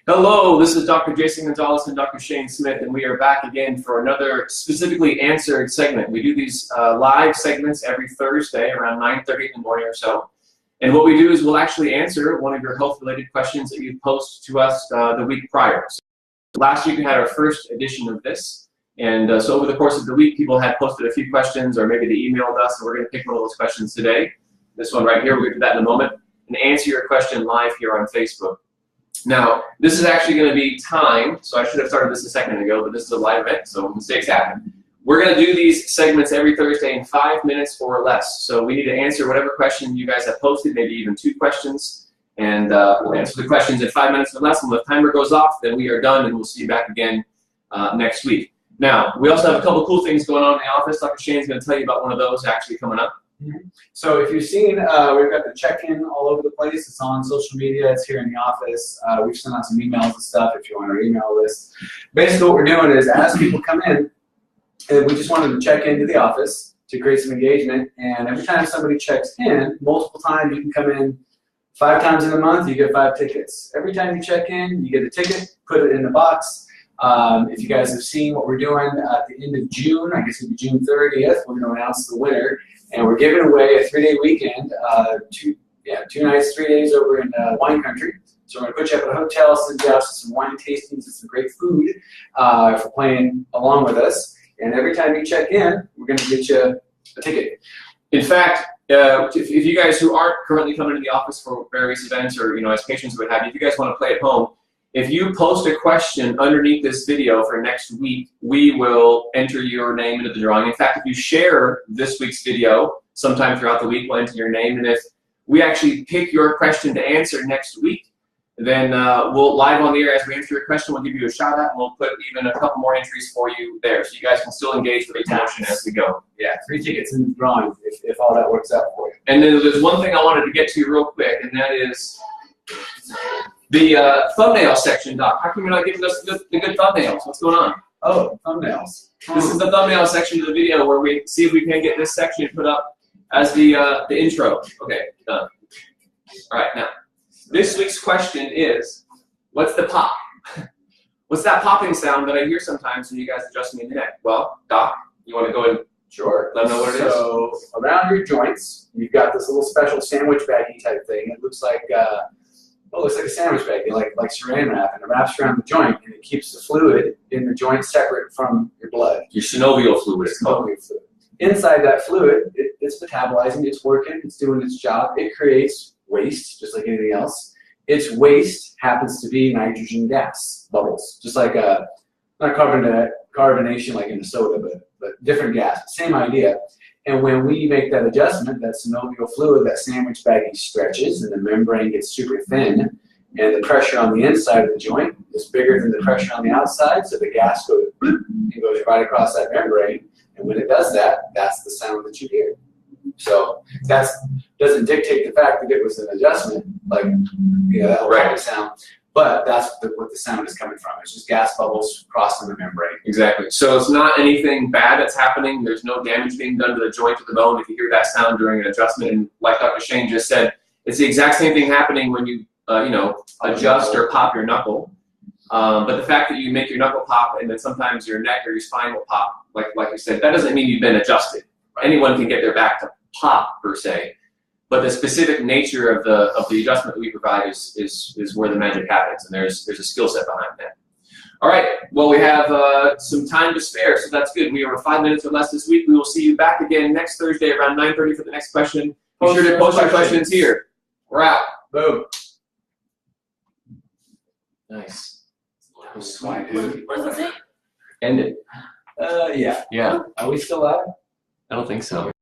Hello, this is Dr. Jason Gonzalez and Dr. Shane Smith, and we are back again for another specifically answered segment. We do these live segments every Thursday around 9:30 in the morning or so. And what we do is we'll actually answer one of your health-related questions that you post to us the week prior. So last week we had our first edition of this, and so over the course of the week, people had posted a few questions, or maybe they emailed us, and we're going to pick one of those questions today. This one right here, we're going to do that in a moment, and answer your question live here on Facebook. Now, this is actually going to be timed, so I should have started this a second ago, but this is a live event, so mistakes happen. We're going to do these segments every Thursday in 5 minutes or less. So we need to answer whatever question you guys have posted, maybe even 2 questions, and we'll answer the questions in 5 minutes or less. And when the timer goes off, then we are done, and we'll see you back again next week. Now, we also have a couple cool things going on in the office. Dr. Shane's going to tell you about one of those actually coming up. So if you've seen, we've got the check-in all over the place. It's on social media. It's here in the office. We've sent out some emails and stuff if you want our email list. Basically what we're doing is as people come in, and we just wanted to check into the office to create some engagement. And every time somebody checks in, multiple times, you can come in 5 times in a month, you get 5 tickets. Every time you check in, you get a ticket, put it in the box. If you guys have seen what we're doing at the end of June, I guess it'll be June 30th, we're going to announce the winner. And we're giving away a 3-day weekend, 2 nights, 3 days over in wine country. So we're going to put you up at a hotel, send you out to some wine tastings and some great food for playing along with us. And every time you check in, we're going to get you a ticket. In fact, if you guys who aren't currently coming to the office for various events, or as patients would have, if you guys want to play at home, if you post a question underneath this video for next week, we will enter your name into the drawing. In fact, if you share this week's video sometime throughout the week, we'll enter your name. And if we actually pick your question to answer next week, then we'll live on the air as we answer your question, we'll give you a shout out, and we'll put even a couple more entries for you there. So you guys can still engage with the promotion as we go. Yeah, 3 tickets in the drawing if all that works out for you. And then there's one thing I wanted to get to real quick, and that is the thumbnail section, Doc. How come you're not giving us the good thumbnails? What's going on? Oh, thumbnails. This is the thumbnail section of the video where we see if we can get this section put up as the intro. Okay, done. All right, now, this week's question is, what's the pop? What's that popping sound that I hear sometimes when you guys adjust me in the neck? Well, Doc, you want to go and Sure. let them know what it is? So around your joints, you've got this little special sandwich baggy type thing. It looks like it looks like a sandwich baggie, like saran wrap, and it wraps around the joint, and it keeps the fluid in the joint separate from your blood. Your synovial fluid. Synovial fluid. Inside that fluid, it's metabolizing, it's working, it's doing its job. It creates waste, just like anything else. Its waste happens to be nitrogen gas bubbles, just like not carbonation like in a soda, but different gas. Same idea. And when we make that adjustment, that synovial fluid, that sandwich baggie stretches, and the membrane gets super thin, and the pressure on the inside of the joint is bigger than the pressure on the outside, so the gas goes right across that membrane. And when it does that, that's the sound that you hear. So that doesn't dictate the fact that it was an adjustment, like that right sound. But that's what the sound is coming from. It's just gas bubbles crossing the membrane. Exactly. So it's not anything bad that's happening. There's no damage being done to the joint or the bone if you hear that sound during an adjustment. And like Dr. Shane just said, it's the exact same thing happening when you, adjust or pop your knuckle. But the fact that you make your knuckle pop and then sometimes your neck or your spine will pop, like you said, that doesn't mean you've been adjusted. Anyone can get their back to pop per se. But the specific nature of the adjustment that we provide is where the magic happens, and there's a skill set behind that. All right, well, we have some time to spare, so that's good. We are 5 minutes or less this week. We will see you back again next Thursday around 9:30 for the next question. Be sure to post your questions here. We're out. Boom. Nice. That was sweet. End it. Yeah. Yeah. Are we still live? I don't think so.